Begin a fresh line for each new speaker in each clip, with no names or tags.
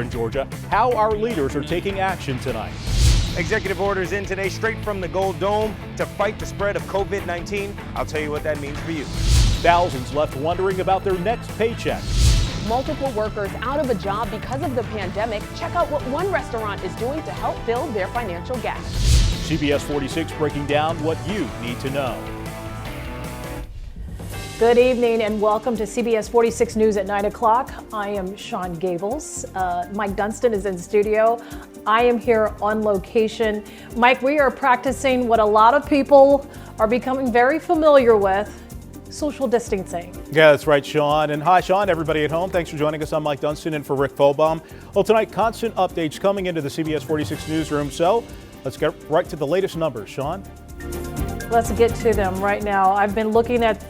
In Georgia, how our leaders are taking action tonight.
Executive orders in today straight from the Gold Dome to fight the spread of COVID-19. I'll tell you what that means for you.
Thousands left wondering about their next paycheck.
Multiple workers out of a job because of the pandemic. Check out what one restaurant is doing to help fill their financial gap.
CBS 46 breaking down what you need to know.
Good evening and welcome to CBS 46 News at 9 o'clock. I am Sean Gables. Mike Dunstan is in studio. I am here on location. Mike, we are practicing what a lot of people are becoming very familiar with, social distancing.
Yeah, that's right, Sean. And hi, Sean, everybody at home. Thanks for joining us. I'm Mike Dunstan and for Rick Fobaum. Well, tonight, constant updates coming into the CBS 46 newsroom. So let's get right to the latest numbers. Sean?
Let's get to them right now. I've been looking at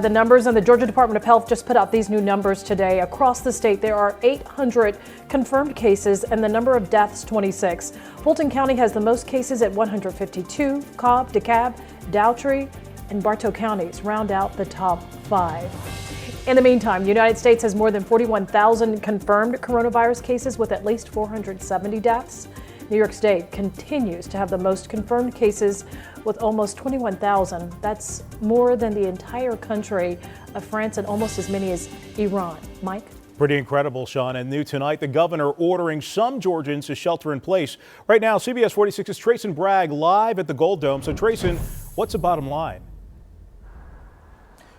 the numbers, and the Georgia Department of Health just put out these new numbers today. Across the state, there are 800 confirmed cases and the number of deaths 26. Fulton County has the most cases at 152. Cobb, DeKalb, Dougherty, and Bartow counties round out the top 5. In the meantime, the United States has more than 41,000 confirmed coronavirus cases with at least 470 deaths. New York State continues to have the most confirmed cases with almost 21,000. That's more than the entire country of France and almost as many as Iran. Mike?
Pretty incredible, Sean. And new tonight, the governor ordering some Georgians to shelter in place. Right now, CBS 46's Trayson Bragg live at the Gold Dome. So, Trayson, what's the bottom line?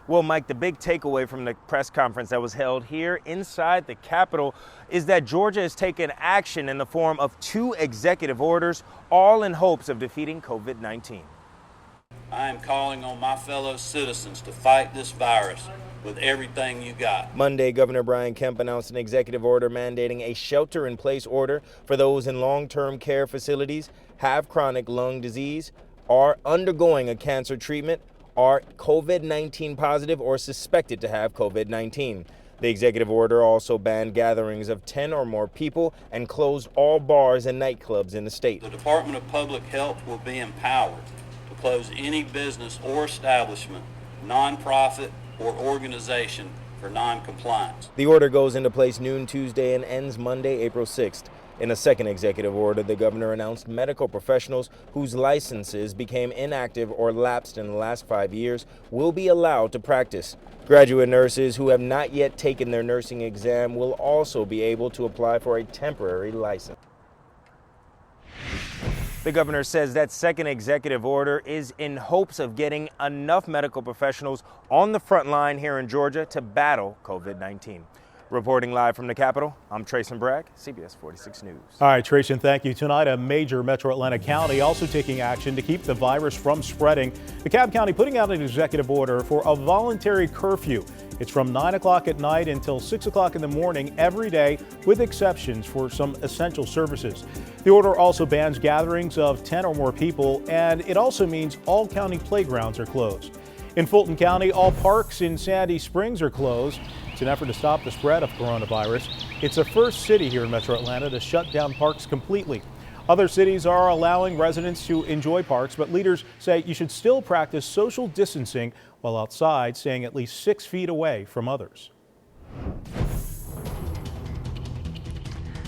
Well, Mike, the big takeaway from the press conference that was held here inside the Capitol is that Georgia has taken action in the form of 2 executive orders, all in hopes of defeating COVID-19.
I am calling on my fellow citizens to fight this virus with everything you got.
Monday, Governor Brian Kemp announced an executive order mandating a shelter-in-place order for those in long-term care facilities, have chronic lung disease, are undergoing a cancer treatment, are COVID-19 positive or suspected to have COVID-19. The executive order also banned gatherings of 10 or more people and closed all bars and nightclubs in the state.
The Department of Public Health will be empowered to close any business or establishment, nonprofit or organization for non-compliance.
The order goes into place noon Tuesday and ends Monday, April 6th. In a second executive order, the governor announced medical professionals whose licenses became inactive or lapsed in the last 5 years will be allowed to practice. Graduate nurses who have not yet taken their nursing exam will also be able to apply for a temporary license. The governor says that second executive order is in hopes of getting enough medical professionals on the front line here in Georgia to battle COVID-19. Reporting live from the Capitol, I'm Trayson Bragg, CBS 46 News.
All right, Trayson, thank you. Tonight, a major metro Atlanta county also taking action to keep the virus from spreading. DeKalb County putting out an executive order for a voluntary curfew. It's from 9 o'clock at night until 6 o'clock in the morning every day, with exceptions for some essential services. The order also bans gatherings of 10 or more people, and it also means all county playgrounds are closed. In Fulton County, all parks in Sandy Springs are closed. It's an effort to stop the spread of coronavirus. It's the first city here in Metro Atlanta to shut down parks completely. Other cities are allowing residents to enjoy parks, but leaders say you should still practice social distancing while outside, staying at least 6 feet away from others.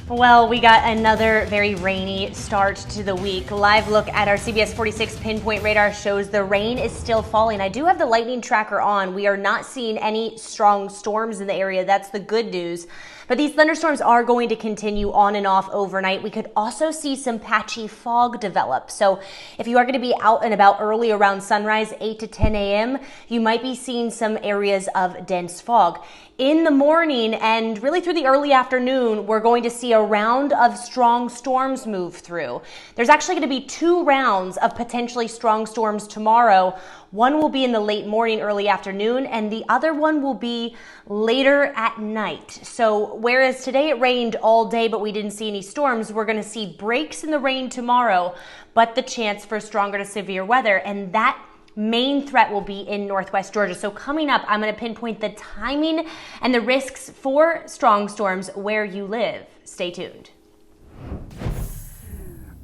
Well, we got another very rainy start to the week. Live look at our CBS 46 pinpoint radar shows the rain is still falling. I do have the lightning tracker on. We are not seeing any strong storms in the area. That's the good news. But these thunderstorms are going to continue on and off overnight. We could also see some patchy fog develop. So if you are going to be out and about early around sunrise, 8 to 10 a.m., you might be seeing some areas of dense fog. In the morning and really through the early afternoon, we're going to see a round of strong storms move through. There's actually going to be 2 rounds of potentially strong storms tomorrow. One will be in the late morning, early afternoon, and the other one will be later at night. So whereas today it rained all day, but we didn't see any storms, we're going to see breaks in the rain tomorrow, but the chance for stronger to severe weather. And that main threat will be in Northwest Georgia. So coming up, I'm going to pinpoint the timing and the risks for strong storms where you live. Stay tuned.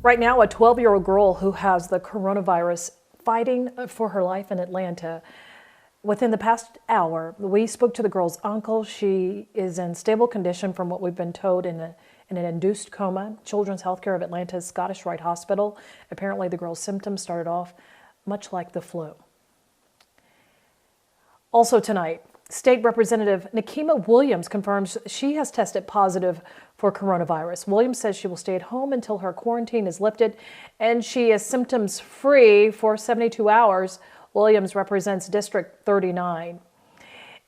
Right now, a 12-year-old girl who has the coronavirus fighting for her life in Atlanta. Within the past hour, we spoke to the girl's uncle. She is in stable condition from what we've been told in in an induced coma. Children's Healthcare of Atlanta's Scottish Rite Hospital. Apparently the girl's symptoms started off much like the flu. Also tonight, State Representative Nikema Williams confirms she has tested positive for coronavirus. Williams says she will stay at home until her quarantine is lifted and she is symptoms free for 72 hours. Williams represents District 39.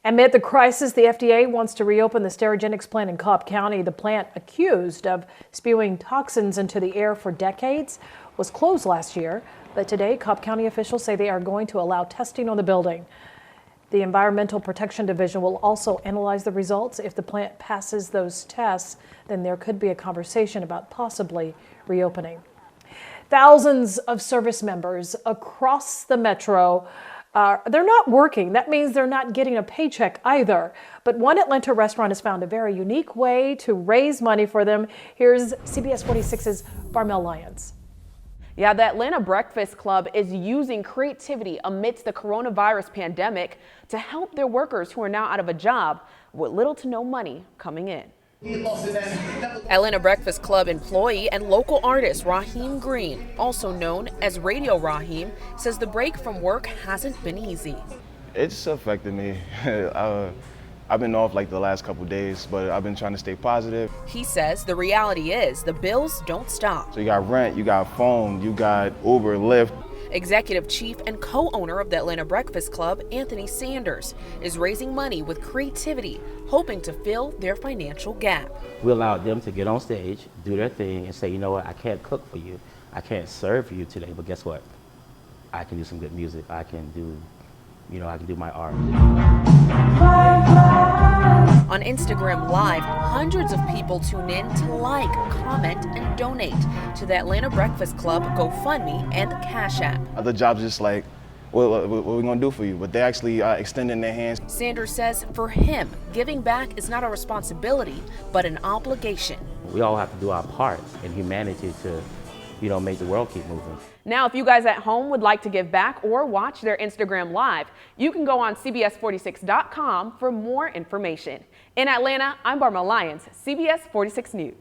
Amid the crisis, the FDA wants to reopen the Sterigenics plant in Cobb County. The plant, accused of spewing toxins into the air for decades, was closed last year. But today, Cobb County officials say they are going to allow testing on the building. The Environmental Protection Division will also analyze the results. If the plant passes those tests, then there could be a conversation about possibly reopening. Thousands of service members across the metro, they're not working. That means they're not getting a paycheck either. But one Atlanta restaurant has found a very unique way to raise money for them. Here's CBS 46's Barmel Lyons.
Yeah, the Atlanta Breakfast Club is using creativity amidst the coronavirus pandemic to help their workers who are now out of a job with little to no money coming in. Atlanta Breakfast Club employee and local artist Raheem Green, also known as Radio Raheem, says the break from work hasn't been easy.
It's affected me. I've been off like the last couple days, but I've been trying to stay positive.
He says the reality is the bills don't stop.
So you got rent, you got phone, you got Uber, Lyft.
Executive chief and co-owner of the Atlanta Breakfast Club, Anthony Sanders, is raising money with creativity, hoping to fill their financial gap.
We allowed them to get on stage, do their thing, and say, you know what, I can't cook for you, I can't serve for you today, but guess what? I can do some good music. I can do, I can do my art.
On Instagram Live, hundreds of people tune in to like, comment, and donate to the Atlanta Breakfast Club GoFundMe and Cash App.
Other jobs just like, what are we gonna do for you? But they actually extending their hands.
Sanders says for him, giving back is not a responsibility, but an obligation.
We all have to do our part in humanity to, make the world keep moving.
Now, if you guys at home would like to give back or watch their Instagram Live, you can go on CBS46.com for more information. In Atlanta, I'm Barmel Lyons, CBS 46 News.